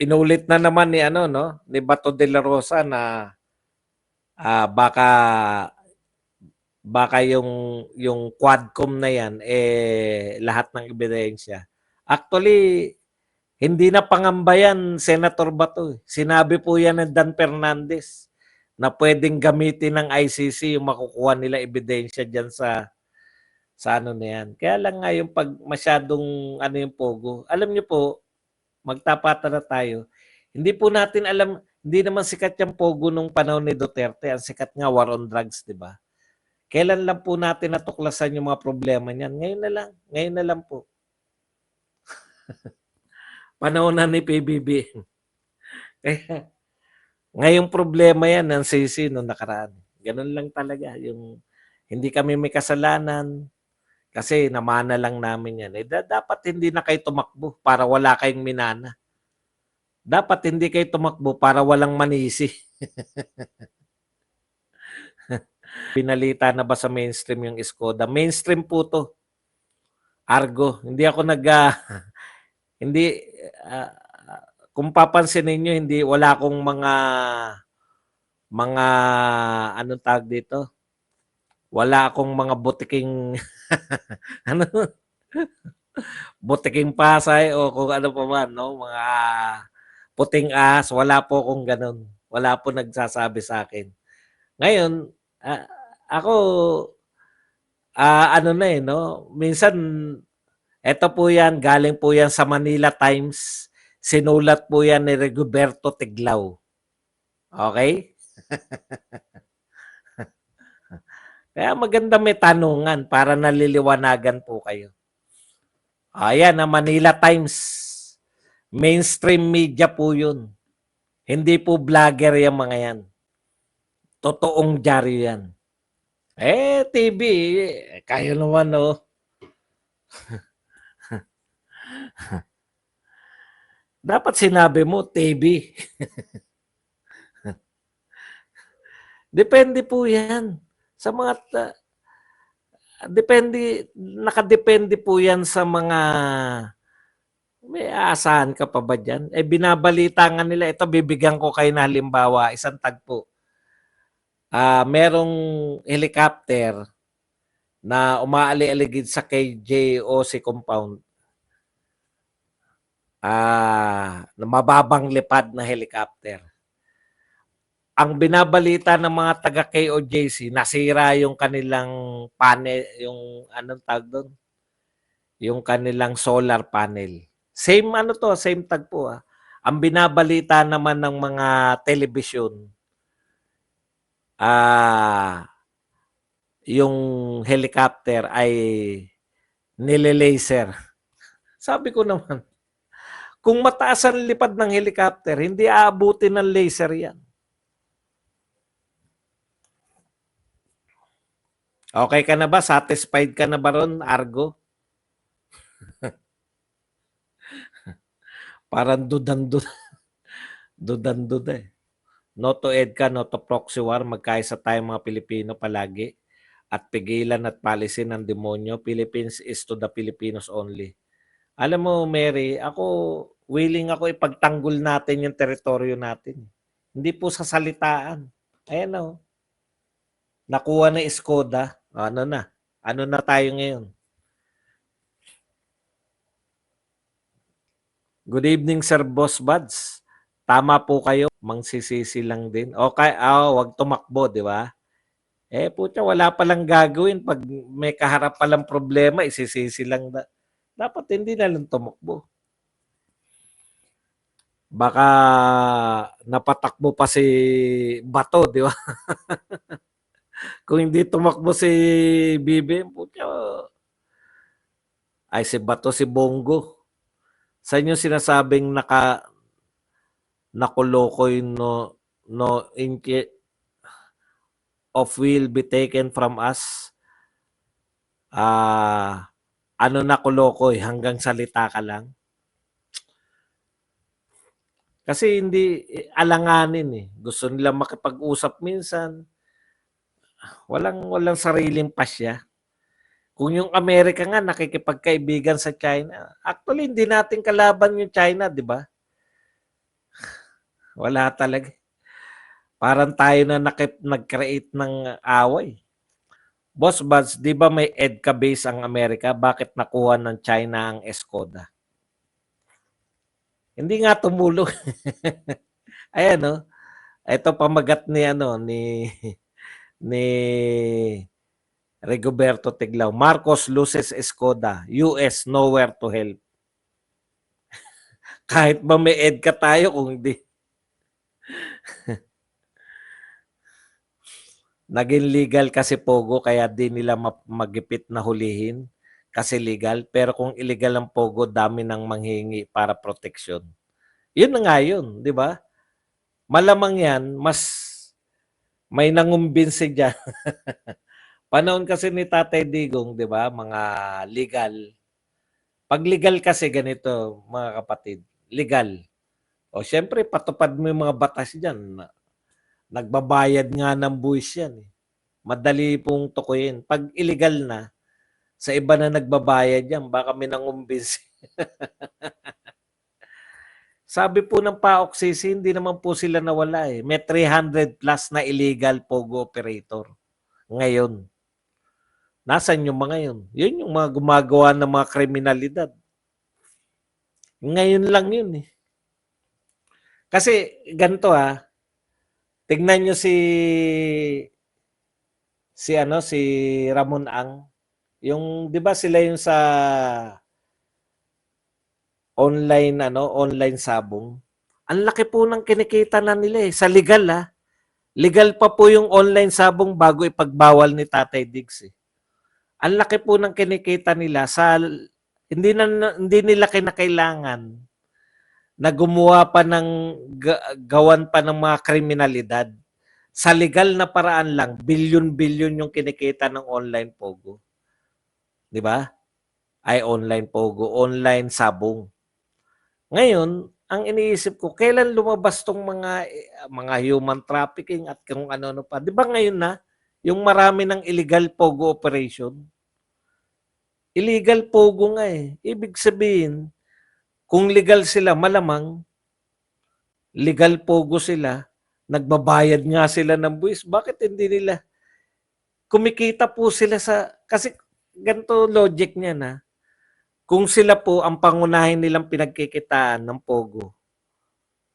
Inulit na naman ni ano no, ni Bato de la Rosa na baka yung Quadcom na yan lahat ng ebidensya. Actually, hindi na pangamba yan, Senator Bato. Sinabi po yan ng Dan Fernandez na pwedeng gamitin ng ICC yung makukuha nila ebidensya diyan sa ano na yan. Kaya lang nga yung pag masyadong ano yung pogo. Alam niyo po, magtapatan na tayo. Hindi po natin alam, hindi naman sikat yung pogo nung panahon ni Duterte. Ang sikat nga war on drugs, di ba? Kailan lang po natin natuklasan yung mga problema niyan? Ngayon na lang. Ngayon na lang po. Panahon na ni PBB. Kaya, ngayong problema yan ng CC nung nakaraan. Ganun lang talaga. Yung hindi kami may kasalanan kasi namana lang namin yan. Dapat hindi na kayo tumakbo para wala kayong minana. Dapat hindi kayo tumakbo para walang manisi. Pinalita na ba sa mainstream yung Skoda? Mainstream po to. Argo. Hindi ako hindi kung papansin ninyo, hindi wala akong mga anong tawag dito? Wala akong mga butiking ano butiking Pasay o kung ano pa man, no? Mga puting as, wala po akong ganun. Wala po nagsasabi sa akin. Ngayon, ako ano na no? Minsan eto po yan, galing po yan sa Manila Times. Sinulat po yan ni Rigoberto Tiglao. Okay? Kaya maganda may tanungan para naliliwanagan po kayo. Ayan, ang Manila Times. Mainstream media po yun. Hindi po vlogger yung mga yan. Totoong dyaryo yan. TV, kayo naman, no? Dapat sinabi mo, TV. Depende po yan. Sa mga, nakadepende po yan sa mga, may aasahan ka pa ba dyan? Binabalita nga nila, ito bibigyan ko kayo na halimbawa, isang tagpo. Merong helicopter na umaali-aligid sa KJOC compound. Na mababang lipad na helicopter. Ang binabalita ng mga taga KOJC, nasira yung kanilang panel, yung anong tawag doon? Yung kanilang solar panel. Same ano to, same tagpo. Ang binabalita naman ng mga telebisyon, yung helicopter ay nile-laser. Sabi ko naman, kung mataas ang lipad ng helicopter, hindi aabutin ng laser yan. Okay ka na ba? Satisfied ka na ba ron, Argo? Parang dudan-duda. Dudan-duda eh. No to EDCA, no to proxy war, magkaisa tayong mga Pilipino palagi at pigilan at palisin ng demonyo. Philippines is to the Filipinos only. Alam mo, Mary, willing ako ipagtanggol natin yung teritoryo natin. Hindi po sa salitaan. Ayan o. Nakuha na Skoda. Ano na? Ano na tayo ngayon? Good evening, Sir Boss Buds. Tama po kayo. Mangsisisi lang din. Okay, wag tumakbo, di ba? Putya, wala palang gagawin. Pag may kaharap palang problema, isisisi lang. Dapat hindi na lang tumakbo. Baka napatakbo pa si Bato, di ba? Kung hindi tumakbo si BBM, putya, ay si Bato, si Bongo. Sa inyo sinasabing nakulokoy no of will be taken from us. Ano nakulokoy? Hanggang salita ka lang. Kasi hindi alanganin eh. Gusto nila makipag-usap minsan. Walang sariling pasya. Kung yung Amerika nga nakikipagkaibigan sa China, actually hindi natin kalaban yung China, di ba? Wala talaga. Parang tayo na nag-create ng away. Boss Buds, di ba may EDCA base ang Amerika? Bakit nakuha ng China ang Escoda? Hindi nga tumulong. Ayan, no? Ito pamagat ni ano ni Rigoberto Tiglao. Marcos loses Escoda. US nowhere to help. Kahit ba may EDCA tayo kung hindi. Naging legal kasi Pogo kaya di nila magipit na hulihin kasi legal. Pero kung illegal ang Pogo, dami nang manghingi para proteksyon. Yun na nga yun, di ba? Malamang yan, mas may nangumbinsi dyan. Panahon kasi ni Tatay Digong, di ba? Mga legal. Pag legal kasi ganito, mga kapatid, legal. O syempre, patupad mo yung mga batas dyan. Nagbabayad nga ng buwis yan. Madali pong tukuyin. Pag illegal na, sa iba na nagbabayad yan, baka may nangumbinsi. Sabi po ng PAOK-CC, hindi naman po sila nawala eh. May 300 plus na illegal Pogo operator. Ngayon. Nasaan yung mga yun? Yun yung mga gumagawa ng mga kriminalidad. Ngayon lang yun eh. Kasi ganito tignan nyo si Ramon Ang. Yung 'di ba sila yung sa online sabong. Ang laki po ng kinikita na nila eh sa legal Legal pa po yung online sabong bago ipagbawal ni Tatay Diggs eh. Ang laki po ng kinikita nila sa hindi nila kinakailangan na gumawa pa ng gawan pa ng mga kriminalidad. Sa legal na paraan lang, bilyon-bilyon yung kinikita ng online pogo. 'Di ba? Ay online pogo, online sabong. Ngayon, ang iniisip ko, kailan lumabas tong mga human trafficking at kung ano-ano pa. 'Di ba ngayon na yung marami ng illegal pogo operation? Illegal pogo nga eh. Ibig sabihin, kung legal sila, malamang legal pogo sila, nagbabayad nga sila ng buwis. Bakit hindi nila kumikita po sila kasi ganito logic niya na kung sila po ang pangunahin nilang pinagkikitaan ng pogo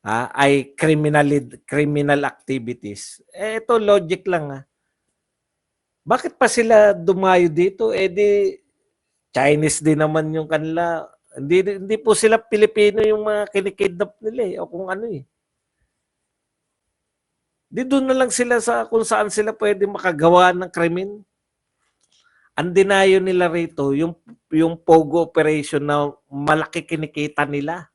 ay criminal activities. Ito logic lang Bakit pa sila dumayo dito? Di Chinese din naman yung kanila. Hindi po sila Pilipino yung mga kinikidnap nila o kung ano Di doon na lang sila sa kung saan sila pwede makagawa ng krimen. Ang dinayo nila rito, yung Pogo operation na malaki kinikita nila.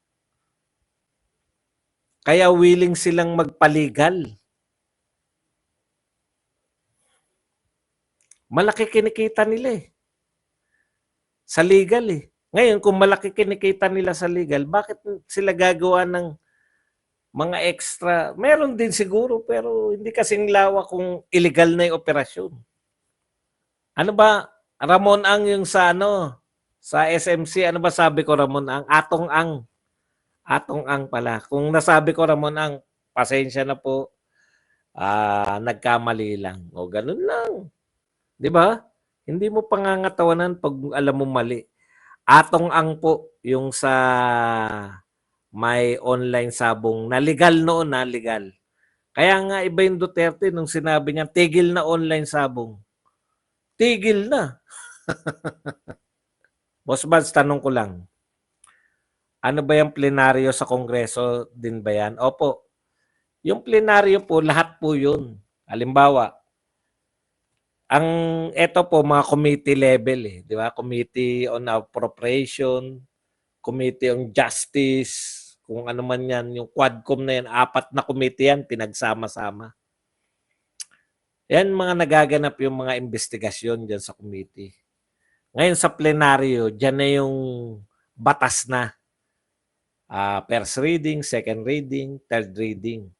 Kaya willing silang magpaligal. Malaki kinikita nila sa legal Ngayon, kung malaki kinikita nila sa legal, bakit sila gagawa ng mga extra? Meron din siguro, pero hindi kasing lawak kung illegal na yung operasyon. Ano ba, Ramon Ang yung sa SMC, ano ba sabi ko Ramon Ang? Atong Ang. Atong Ang pala. Kung nasabi ko Ramon Ang, pasensya na po. Nagkamali lang. O ganun lang. 'Di ba? Hindi mo pangangatawanan pag alam mo mali. Atong Ang po yung sa may online sabong na legal noon legal. Kaya nga iba yung Duterte nung sinabi niya tigil na online sabong. Tigil na. Boss Bads, tanong ko lang. Ano ba yung plenaryo sa Kongreso din ba yan? Opo. Yung plenaryo po, lahat po yun. Halimbawa, ito po mga committee level di ba? Committee on Appropriation, Committee on Justice, kung ano man yan, yung Quadcom na yan, 4 na committee yan, pinagsama-sama. Yan mga nagaganap yung mga investigasyon dyan sa committee. Ngayon sa plenaryo, dyan na yung batas na. First reading, second reading, third reading.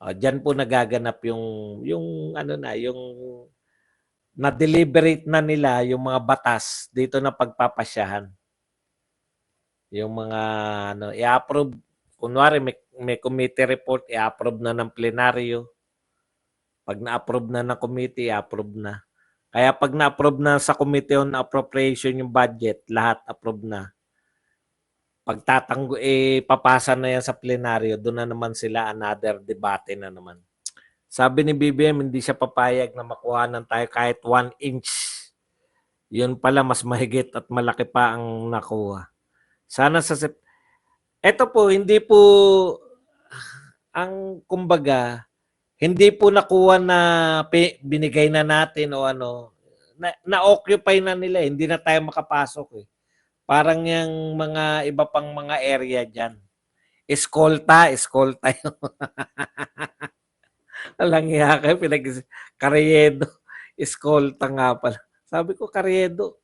Dyan po nagaganap yung na-deliberate na nila yung mga batas dito na pagpapasyahan. Yung mga i-approve kunwari may committee report, i-approve na ng plenaryo. Pag na-approve na ng committee, i-approve na. Kaya pag na-approve na sa Committee on Appropriation yung budget, lahat approve na. Papasa na yan sa plenaryo, doon na naman sila another debate na naman. Sabi ni BBM, hindi siya papayag na makuhanan tayo kahit 1 inch. Yun pala, mas mahigit at malaki pa ang nakuha. Sana eto po, hindi po, ang kumbaga, hindi po nakuha na binigay na natin o ano, na-occupy na nila, hindi na tayo makapasok eh. Parang yung mga iba pang mga area dyan. Eskolta yun. Alang iya kayo, Karyedo. Eskolta nga pala. Sabi ko, Karyedo.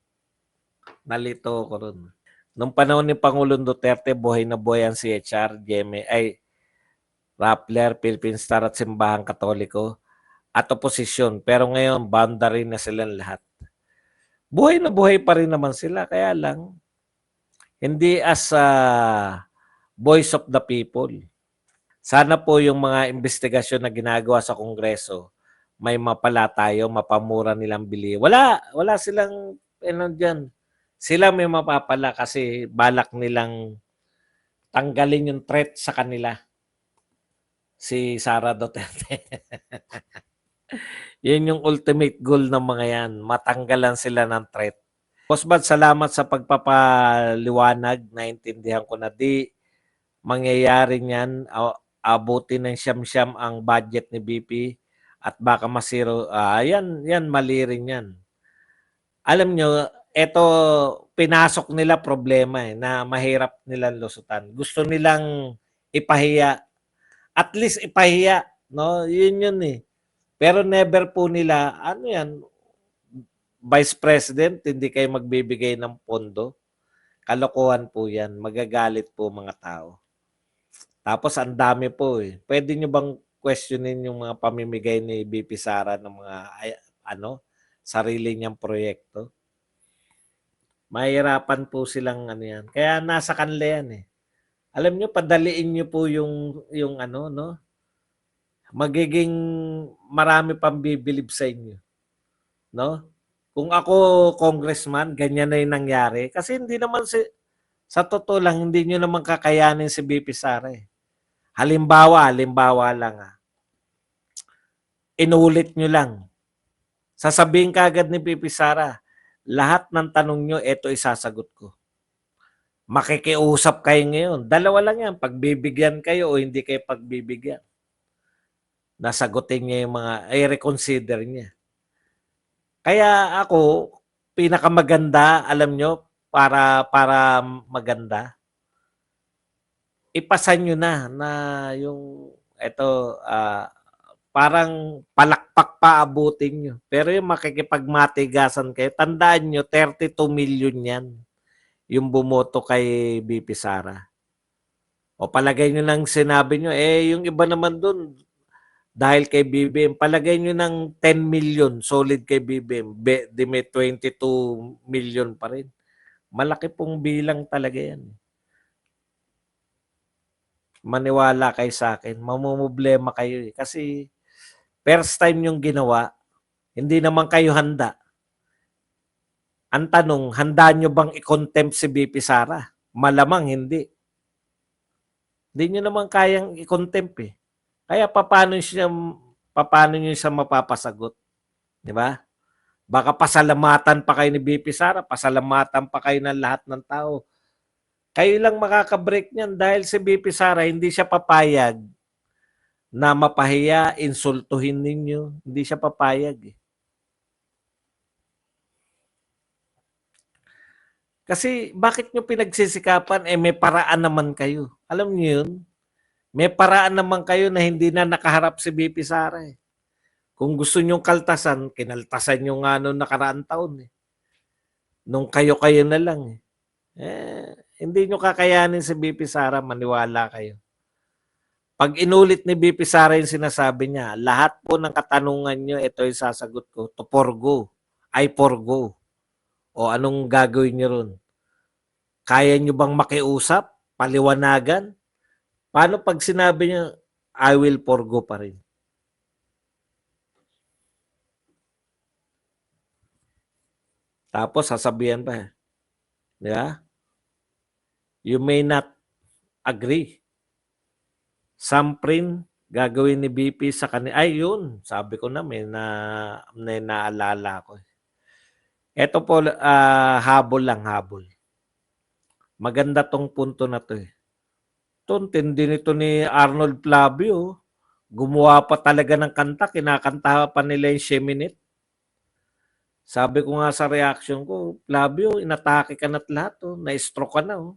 Nalito ko ron. Nung panahon ni Pangulong Duterte, buhay na buhay ang CHR, Rappler, Philippine Star at Simbahang Katoliko at oposisyon. Pero ngayon, boundary na silang lahat. Buhay na buhay pa rin naman sila. Kaya lang, hindi as voice of the people. Sana po yung mga investigasyon na ginagawa sa Kongreso, may mapala tayo, mapamura nilang bili. Wala silang dyan. Sila may mapapala kasi balak nilang tanggalin yung threat sa kanila. Si Sara Duterte. Yun yung ultimate goal ng mga yan. Matanggalan sila ng threat. Boss Bad, salamat sa pagpapaliwanag. Naintindihan ko na di mangyayari niyan. Abutin ng siyam-siyam ang budget ni BP at baka masiro. Yan, mali rin yan. Alam nyo, eto pinasok nila problema na mahirap nilang lusutan. Gusto nilang ipahiya. At least ipahiya. No? Yun eh. Pero never po nila, Vice President, hindi kayo magbibigay ng pondo. Kalokohan po yan. Magagalit po mga tao. Tapos ang dami po eh. Pwede nyo bang questionin yung mga pamimigay ni BP Sara ng mga sarili niyang proyekto? Mahirapan po silang yan. Kaya nasa kanila yan eh. Alam nyo, padaliin nyo po yung magiging marami pang bibilib sa inyo. No? Kung ako congressman, ganyan na yung nangyari. Kasi hindi naman sa totoo lang, hindi nyo naman kakayanin si BP Sara eh. Halimbawa lang inulit nyo lang. Sasabihin ka agad ni BP Sara, lahat ng tanong nyo, eto isasagot ko. Makikiusap kayo ngayon. Dalawa lang yan, pagbibigyan kayo o hindi kayo pagbibigyan. Nasagutin niya yung mga, reconsider niya. Kaya ako, pinakamaganda, alam nyo, para maganda, ipasan nyo na yung parang palakpak pa abutin nyo. Pero yung makikipagmatigasan kayo, tandaan nyo, 32 million yan yung bumoto kay BP Sara. O palagay nyo lang sinabi nyo, yung iba naman dun, dahil kay BBM, palagay nyo ng 10 million solid kay BBM, di may 22 million pa rin. Malaki pong bilang talaga yan. Maniwala kayo sa akin, mamumblema kayo eh. Kasi first time yung ginawa, hindi naman kayo handa. Ang tanong, handa nyo bang i-contempt si BP Sara? Malamang hindi. Hindi nyo naman kayang i-contempt eh. Kaya paano nyo siya mapapasagot? Di ba? Baka pasalamatan pa kayo ni BP Sara, pasalamatan pa kayo ng lahat ng tao. Kayo lang makaka-break niyan dahil si BP Sara hindi siya papayag na mapahiya, insultuhin ninyo. Hindi siya papayag eh. Kasi bakit nyo pinagsisikapan? May paraan naman kayo. Alam niyo yun? May paraan naman kayo na hindi na nakaharap si BP Sara eh. Kung gusto nyong kaltasan, kinaltasan nyo nga noong nakaraang taon eh. Nung kayo-kayo na lang eh. Hindi nyo kakayanin si BP Sara, maniwala kayo. Pag inulit ni BP Sara yung sinasabi niya, lahat po ng katanungan nyo, ito yung sasagot ko, to forgo, ay forgo. O anong gagawin nyo ron? Kaya nyo bang makiusap? Paliwanagan? Paano pag sinabi niya, I will forgo pa rin? Tapos sasabihan pa, di ba? You may not agree. Samprin, gagawin ni BP sa kanila. Ay, yun. Sabi ko na, may naalala ko. Ito po, habol lang, habol. Maganda tong punto na to eh. Ito, tindi nito ni Arnold Flavio. Gumawa pa talaga ng kanta, kinakanta pa nila yung Sheminit. Sabi ko nga sa reaction ko, Flavio, inatake ka na't lahat. Oh. Na-stroke ka na. Oh.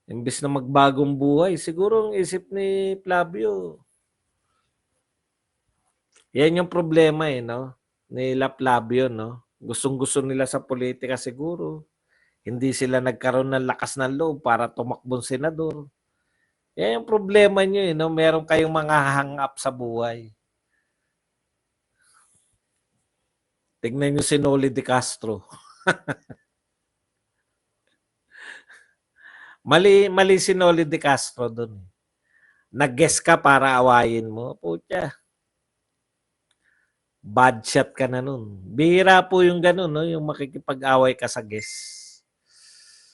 Imbis na magbagong buhay, siguro ang isip ni Flavio, yan yung problema eh, no? Nila Flavio, no? Gustong-gusto nila sa politika siguro. Hindi sila nagkaroon ng lakas ng loob para tumakbong senador. Yan yung problema nyo eh, no? Meron kayong mga hang-up sa buhay. Tignan nyo si Noli de Castro. Mali si Noli de Castro doon. Nag-guess ka para awayin mo. Putya. Bad shot ka na nun. Bihira po yung ganun, no? Yung makikipag-away ka sa guess.